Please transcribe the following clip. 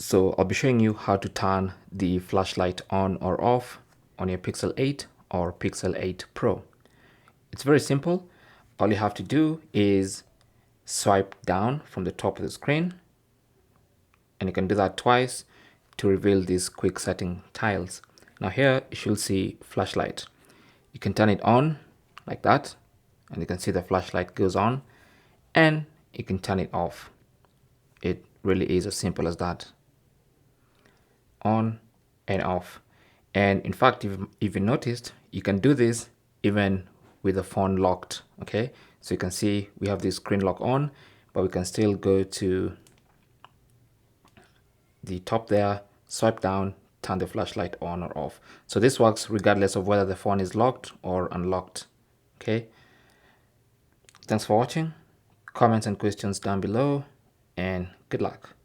So I'll be showing you how to turn the flashlight on or off on your Pixel 8 or Pixel 8 Pro. It's very simple. All you have to do is swipe down from the top of the screen, and you can do that twice to reveal these quick setting tiles. Now here you should see flashlight. You can turn it on like that, and you can see the flashlight goes on, and you can turn it off. It really is as simple as that. On and off. And in fact, if you noticed, you can do this even with the phone locked. Okay, so you can see we have this screen lock on, but we can still go to the top there, swipe down, turn the flashlight on or off. So this works regardless of whether the phone is locked or unlocked. Okay, thanks for watching. Comments and questions down below, and good luck.